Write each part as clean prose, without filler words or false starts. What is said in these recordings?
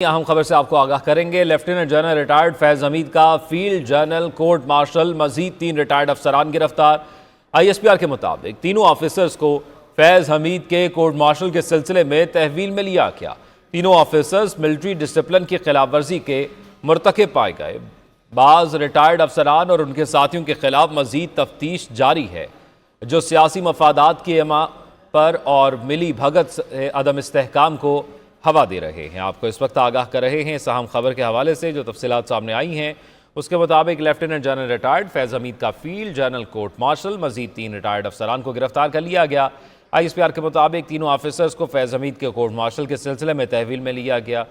اہم خبر سے آپ کو آگاہ کریں گے۔ لیفٹیننٹ جنرل ریٹائرڈ فیض حمید کا فیلڈ جنرل کورٹ مارشل مزید 3 ریٹائرڈ افسران گرفتار۔ ISPR کے مطابق تینوں آفیسرز کو فیض حمید کے کورٹ مارشل کے سلسلے میں تحویل میں لیا گیا۔ تینوں آفیسرز ملٹری ڈسپلن کی خلاف ورزی کے مرتکب پائے گئے۔ بعض ریٹائرڈ افسران اور ان کے ساتھیوں کے خلاف مزید تفتیش جاری ہے، جو سیاسی مفادات کی اما پر اور ملی بھگت سے عدم استحکام کو ہوا دے رہے ہیں۔ آپ کو اس وقت آگاہ کر رہے ہیں اس اہم خبر کے حوالے سے جو تفصیلات سامنے آئی ہیں۔ اس کے مطابق لیفٹیننٹ جنرل ریٹائرڈ فیض حمید کا فیلڈ جنرل کورٹ مارشل مزید 3 ریٹائرڈ افسران کو گرفتار کر لیا گیا۔ ISPR کے مطابق تینوں آفیسرز کو فیض حمید کے کورٹ مارشل کے سلسلے میں تحویل میں لیا گیا۔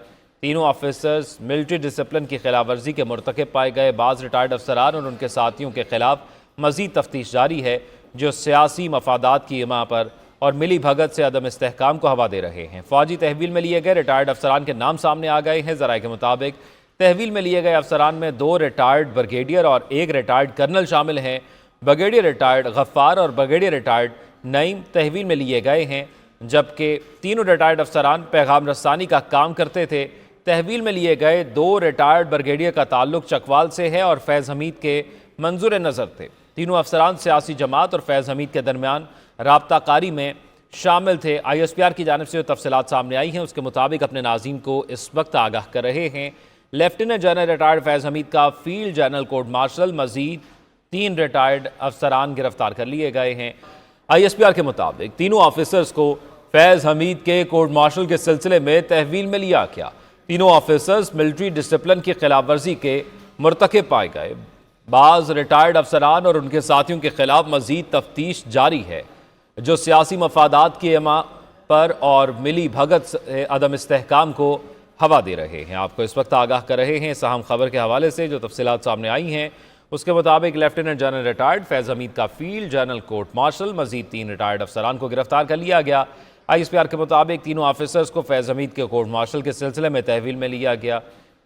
تینوں آفیسرز ملٹری ڈسپلن کی خلاف ورزی کے مرتکب پائے گئے۔ بعض ریٹائرڈ افسران اور ان کے ساتھیوں کے خلاف مزید تفتیش جاری ہے، جو سیاسی مفادات کی اما پر اور ملی بھگت سے عدم استحکام کو ہوا دے رہے ہیں۔ فوجی تحویل میں لیے گئے ریٹائرڈ افسران کے نام سامنے آ گئے ہیں۔ ذرائع کے مطابق تحویل میں لیے گئے افسران میں 2 ریٹائرڈ بریگیڈیئر اور 1 ریٹائرڈ کرنل شامل ہیں۔ بریگیڈیئر ریٹائرڈ غفار اور بریگیڈیئر ریٹائرڈ نعیم تحویل میں لیے گئے ہیں، جبکہ تینوں ریٹائرڈ افسران پیغام رسانی کا کام کرتے تھے۔ تحویل میں لیے گئے 2 ریٹائرڈ بریگیڈیئر کا تعلق چکوال سے ہے اور فیض حمید کے منظور نظر تھے۔ تینوں افسران سیاسی جماعت اور فیض حمید کے درمیان رابطہ کاری میں شامل تھے۔ ISPR کی جانب سے جو تفصیلات سامنے آئی ہیں اس کے مطابق اپنے ناظرین کو اس وقت آگاہ کر رہے ہیں۔ لیفٹیننٹ جنرل ریٹائرڈ فیض حمید کا فیلڈ جنرل کورٹ مارشل مزید 3 ریٹائرڈ افسران گرفتار کر لیے گئے ہیں۔ ISPR کے مطابق تینوں آفیسرز کو فیض حمید کے کورٹ مارشل کے سلسلے میں تحویل میں لیا گیا۔ تینوں آفیسرز ملٹری ڈسپلن کی خلاف ورزی کے مرتکب پائے گئے۔ بعض ریٹائرڈ افسران اور ان کے ساتھیوں کے خلاف مزید تفتیش جاری ہے، جو سیاسی مفادات کی اما پر اور ملی بھگت سے عدم استحکام کو ہوا دے رہے ہیں۔ آپ کو اس وقت آگاہ کر رہے ہیں اس اہم خبر کے حوالے سے جو تفصیلات سامنے آئی ہیں۔ اس کے مطابق لیفٹیننٹ جنرل ریٹائرڈ فیض حمید کا فیلڈ جنرل کورٹ مارشل مزید 3 ریٹائرڈ افسران کو گرفتار کر لیا گیا۔ ISPR کے مطابق تینوں آفیسرز کو فیض حمید کے کورٹ مارشل کے سلسلے میں تحویل میں لیا گیا۔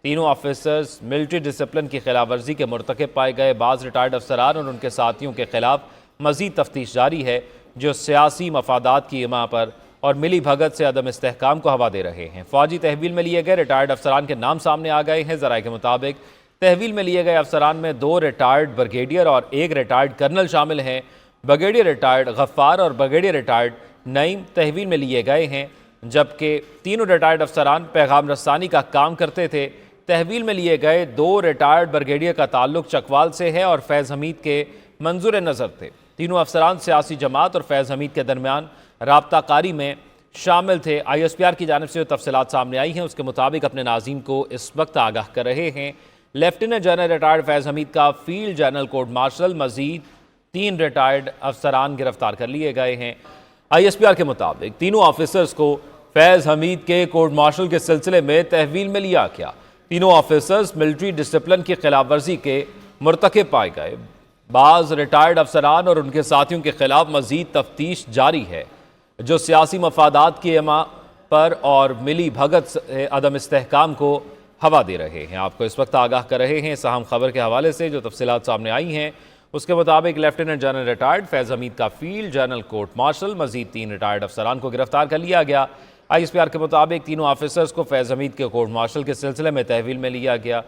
تینوں آفیسرز ملٹری ڈسپلن کی خلاف ورزی کے مرتکب پائے گئے۔ بعض ریٹائرڈ افسران اور ان کے ساتھیوں کے خلاف مزید تفتیش جاری ہے، جو سیاسی مفادات کی اما پر اور ملی بھگت سے عدم استحکام کو ہوا دے رہے ہیں۔ فوجی تحویل میں لیے گئے ریٹائرڈ افسران کے نام سامنے آ گئے ہیں۔ ذرائع کے مطابق تحویل میں لیے گئے افسران میں 2 ریٹائرڈ بریگیڈیئر اور 1 ریٹائرڈ کرنل شامل ہیں۔ بریگیڈیئر ریٹائرڈ غفار اور بریگیڈیئر ریٹائرڈ نعیم تحویل میں لیے گئے ہیں، جبکہ تینوں ریٹائرڈ افسران پیغام رسانی کا کام کرتے تھے۔ تحویل میں لیے گئے 2 ریٹائرڈ بریگیڈیئر کا تعلق چکوال سے ہے اور فیض حمید کے منظور نظر تھے۔ تینوں افسران سیاسی جماعت اور فیض حمید کے درمیان رابطہ کاری میں شامل تھے۔ ISPR کی جانب سے جو تفصیلات سامنے آئی ہیں اس کے مطابق اپنے ناظرین کو اس وقت آگاہ کر رہے ہیں۔ لیفٹیننٹ جنرل ریٹائرڈ فیض حمید کا فیلڈ جنرل کورٹ مارشل مزید 3 ریٹائرڈ افسران گرفتار کر لیے گئے ہیں۔ ISPR کے مطابق تینوں آفیسرز کو فیض حمید کے کورٹ مارشل کے سلسلے میں تحویل میں لیا گیا۔ تینوں آفیسرز ملٹری ڈسپلن کی خلاف ورزی کے مرتکب پائے گئے۔ بعض ریٹائرڈ افسران اور ان کے ساتھیوں کے خلاف مزید تفتیش جاری ہے، جو سیاسی مفادات کی اما پر اور ملی بھگت سے عدم استحکام کو ہوا دے رہے ہیں۔ آپ کو اس وقت آگاہ کر رہے ہیں اس اہم خبر کے حوالے سے جو تفصیلات سامنے آئی ہیں۔ اس کے مطابق لیفٹیننٹ جنرل ریٹائرڈ فیض حمید کا فیلڈ جنرل کورٹ مارشل مزید 3 ریٹائرڈ افسران کو گرفتار کر لیا گیا۔ ISPR کے مطابق تینوں آفیسرز کو فیض حمید کے کورٹ مارشل کے سلسلے میں تحویل میں لیا گیا۔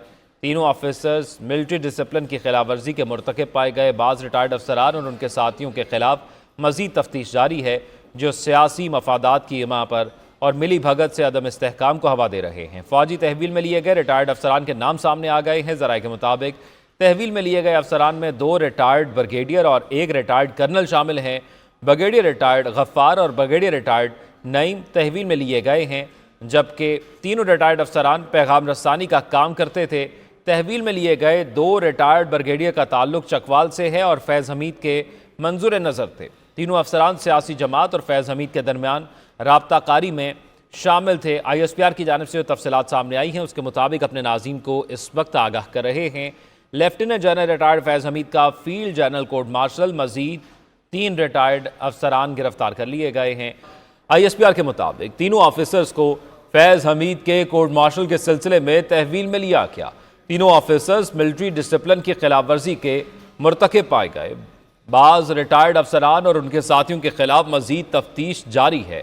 تینوں آفیسرز ملٹری ڈسپلن کی خلاف ورزی کے مرتکب پائے گئے۔ بعض ریٹائرڈ افسران اور ان کے ساتھیوں کے خلاف مزید تفتیش جاری ہے، جو سیاسی مفادات کی اما پر اور ملی بھگت سے عدم استحکام کو ہوا دے رہے ہیں۔ فوجی تحویل میں لیے گئے ریٹائرڈ افسران کے نام سامنے آ گئے ہیں۔ ذرائع کے مطابق تحویل میں لیے گئے افسران میں 2 ریٹائرڈ بریگیڈیئر اور 1 ریٹائرڈ کرنل شامل ہیں۔ بریگیڈیئر ریٹائرڈ غفار اور بریگیڈیئر ریٹائرڈ نعیم تحویل میں لیے گئے ہیں، جبکہ تینوں ریٹائرڈ افسران پیغام رسانی کا کام کرتے تھے۔ تحویل میں لیے گئے 2 ریٹائرڈ بریگیڈیئر کا تعلق چکوال سے ہے اور فیض حمید کے منظور نظر تھے۔ تینوں افسران سیاسی جماعت اور فیض حمید کے درمیان رابطہ کاری میں شامل تھے۔ ISPR کی جانب سے جو تفصیلات سامنے آئی ہیں اس کے مطابق اپنے ناظرین کو اس وقت آگاہ کر رہے ہیں۔ لیفٹیننٹ جنرل ریٹائرڈ فیض حمید کا فیلڈ جنرل کورٹ مارشل مزید 3 ریٹائرڈ افسران گرفتار کر لیے گئے ہیں۔ ISPR کے مطابق تینوں آفیسرز کو فیض حمید کے کورٹ مارشل کے سلسلے میں تحویل میں لیا گیا۔ تینوں آفیسرز ملٹری ڈسپلن کی خلاف ورزی کے مرتکب پائے گئے۔ بعض ریٹائرڈ افسران اور ان کے ساتھیوں کے خلاف مزید تفتیش جاری ہے،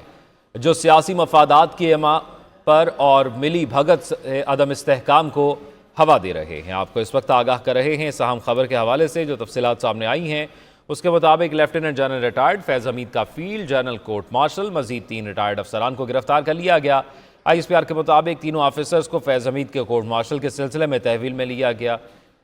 جو سیاسی مفادات کی اما پر اور ملی بھگت سے عدم استحکام کو ہوا دے رہے ہیں۔ آپ کو اس وقت آگاہ کر رہے ہیں اس اہم خبر کے حوالے سے جو تفصیلات سامنے آئی ہیں۔ اس کے مطابق لیفٹیننٹ جنرل ریٹائرڈ فیض حمید کا فیلڈ جنرل کورٹ مارشل مزید 3 ریٹائرڈ افسران کو گرفتار کر لیا گیا۔ ISPR کے مطابق تینوں آفیسرز کو فیض حمید کے کورٹ مارشل کے سلسلے میں تحویل میں لیا گیا۔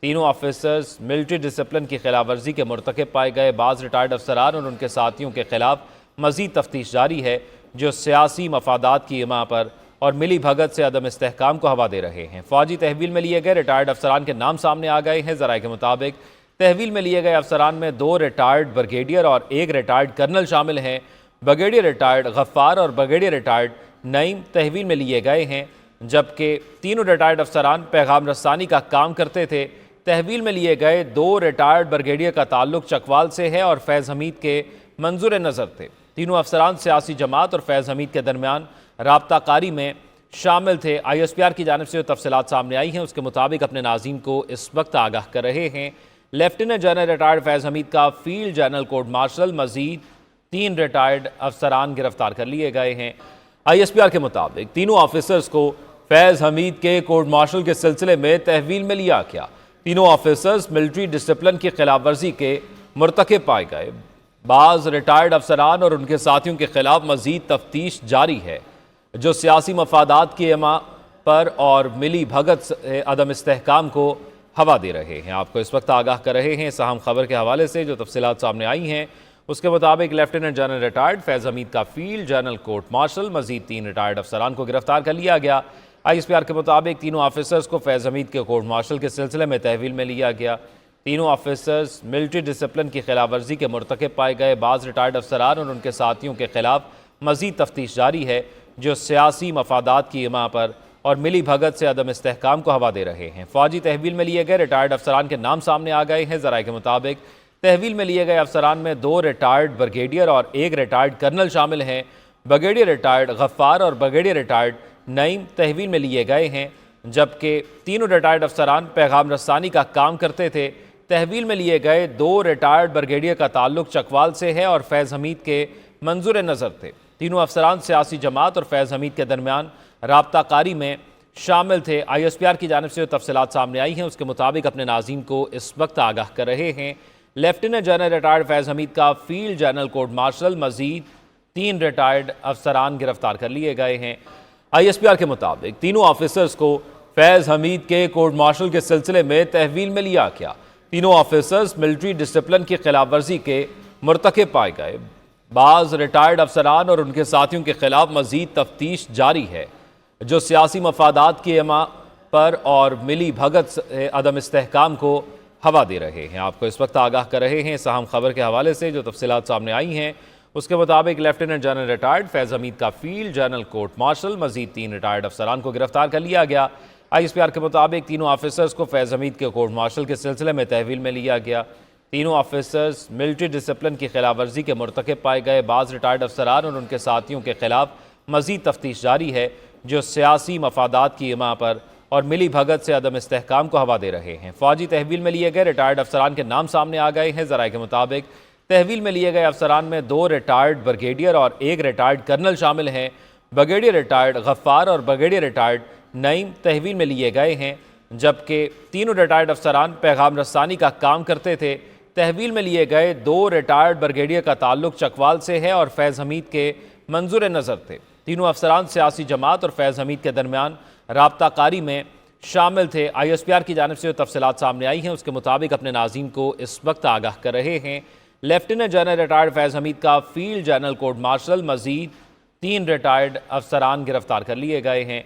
تینوں آفیسرز ملٹری ڈسپلن کی خلاف ورزی کے مرتکب پائے گئے۔ بعض ریٹائرڈ افسران اور ان کے ساتھیوں کے خلاف مزید تفتیش جاری ہے جو سیاسی مفادات کی اما پر اور ملی بھگت سے عدم استحکام کو ہوا دے رہے ہیں۔ فوجی تحویل میں لیے گئے ریٹائرڈ افسران کے نام سامنے آ گئے ہیں۔ ذرائع کے مطابق تحویل میں لیے گئے افسران میں 2 ریٹائرڈ بریگیڈیئر اور 1 ریٹائرڈ کرنل شامل ہیں۔ بریگیڈیئر ریٹائرڈ غفار اور بریگیڈیئر ریٹائرڈ نعیم تحویل میں لیے گئے ہیں، جبکہ تینوں ریٹائرڈ افسران پیغام رسانی کا کام کرتے تھے۔ تحویل میں لیے گئے 2 ریٹائرڈ بریگیڈیئر کا تعلق چکوال سے ہے اور فیض حمید کے منظور نظر تھے۔ تینوں افسران سیاسی جماعت اور فیض حمید کے درمیان رابطہ کاری میں شامل تھے۔ ISPR کی جانب سے جو تفصیلات سامنے آئی ہیں اس کے مطابق اپنے ناظرین کو اس وقت آگاہ کر رہے ہیں لیفٹیننٹ جنرل ریٹائرڈ فیض حمید کا فیلڈ جنرل کورٹ مارشل مزید 3 ریٹائرڈ افسران گرفتار کر لیے گئے ہیں۔ ISPR کے مطابق تینوں آفیسرز کو فیض حمید کے کورٹ مارشل کے سلسلے میں تحویل میں لیا گیا۔ تینوں آفیسرز ملٹری ڈسپلن کی خلاف ورزی کے مرتکب پائے گئے۔ بعض ریٹائرڈ افسران اور ان کے ساتھیوں کے خلاف مزید تفتیش جاری ہے جو سیاسی مفادات کی اما پر اور ملی بھگت سے عدم استحکام کو ہوا دے رہے ہیں۔ آپ کو اس وقت آگاہ کر رہے ہیں اس اہم خبر کے حوالے سے جو تفصیلات سامنے آئی ہیں اس کے مطابق لیفٹیننٹ جنرل ریٹائرڈ فیض حمید کا فیلڈ جنرل کورٹ مارشل مزید 3 ریٹائرڈ افسران کو گرفتار کر لیا گیا۔ ISPR کے مطابق تینوں آفیسرز کو فیض حمید کے کورٹ مارشل کے سلسلے میں تحویل میں لیا گیا۔ تینوں آفیسرز ملٹری ڈسپلن کی خلاف ورزی کے مرتکب پائے گئے۔ بعض ریٹائرڈ افسران اور ان کے ساتھیوں کے خلاف مزید تفتیش جاری ہے جو سیاسی مفادات کی اما پر اور ملی بھگت سے عدم استحکام کو ہوا دے رہے ہیں۔ فوجی تحویل میں لیے گئے ریٹائرڈ افسران کے نام سامنے آ گئے ہیں۔ ذرائع کے مطابق تحویل میں لیے گئے افسران میں 2 ریٹائرڈ بریگیڈیئر اور 1 ریٹائرڈ کرنل شامل ہیں۔ بریگیڈیئر ریٹائرڈ غفار اور بریگیڈیئر ریٹائرڈ نعیم تحویل میں لیے گئے ہیں، جبکہ تینوں ریٹائرڈ افسران پیغام رسانی کا کام کرتے تھے۔ تحویل میں لیے گئے 2 ریٹائرڈ بریگیڈیئر کا تعلق چکوال سے ہے اور فیض حمید کے منظور نظر تھے۔ تینوں افسران سیاسی جماعت اور فیض حمید کے درمیان رابطہ کاری میں شامل تھے۔ ISPR کی جانب سے جو تفصیلات سامنے آئی ہیں اس کے مطابق اپنے ناظرین کو اس وقت آگاہ کر رہے ہیں لیفٹیننٹ جنرل ریٹائرڈ فیض حمید کا فیلڈ جنرل کورٹ مارشل مزید 3 ریٹائرڈ افسران گرفتار کر لیے گئے ہیں۔ ISPR کے مطابق تینوں آفیسرز کو فیض حمید کے کورٹ مارشل کے سلسلے میں تحویل میں لیا گیا۔ تینوں آفیسرز ملٹری ڈسپلن کی خلاف ورزی کے مرتکب پائے گئے۔ بعض ریٹائرڈ افسران اور ان کے ساتھیوں کے خلاف مزید تفتیش جاری ہے جو سیاسی مفادات کی اما پر اور ملی بھگت سے عدم استحکام کو ہوا دے رہے ہیں۔ آپ کو اس وقت آگاہ کر رہے ہیں اس اہم خبر کے حوالے سے جو تفصیلات سامنے آئی ہیں اس کے مطابق لیفٹیننٹ جنرل ریٹائرڈ فیض حمید کا فیلڈ جنرل کورٹ مارشل مزید 3 ریٹائرڈ افسران کو گرفتار کر لیا گیا۔ ISPR کے مطابق تینوں آفیسرز کو فیض حمید کے کورٹ مارشل کے سلسلے میں تحویل میں لیا گیا۔ تینوں آفیسرز ملٹری ڈسپلن کی خلاف ورزی کے مرتکب پائے گئے۔ بعض ریٹائرڈ افسران اور ان کے ساتھیوں کے خلاف مزید تفتیش جاری ہے جو سیاسی مفادات کی اما پر اور ملی بھگت سے عدم استحکام کو ہوا دے رہے ہیں۔ فوجی تحویل میں لیے گئے ریٹائرڈ افسران کے نام سامنے آ گئے ہیں۔ ذرائع کے مطابق تحویل میں لیے گئے افسران میں 2 ریٹائرڈ بریگیڈیئر اور 1 ریٹائرڈ کرنل شامل ہیں۔ بریگیڈیئر ریٹائرڈ غفار اور بریگیڈیئر ریٹائرڈ نعیم تحویل میں لیے گئے ہیں، جبکہ تینوں ریٹائرڈ افسران پیغام رسانی کا کام کرتے تھے۔ تحویل میں لیے گئے 2 ریٹائرڈ بریگیڈیئر کا تعلق چکوال سے ہے اور فیض حمید کے منظور نظر تھے۔ تینوں افسران سیاسی جماعت اور فیض حمید کے درمیان رابطہ کاری میں شامل تھے۔ ISPR کی جانب سے جو تفصیلات سامنے آئی ہیں اس کے مطابق اپنے ناظرین کو اس وقت آگاہ کر رہے ہیں لیفٹیننٹ جنرل ریٹائرڈ فیض حمید کا فیلڈ جنرل کورٹ مارشل مزید 3 ریٹائرڈ افسران گرفتار کر لیے گئے ہیں۔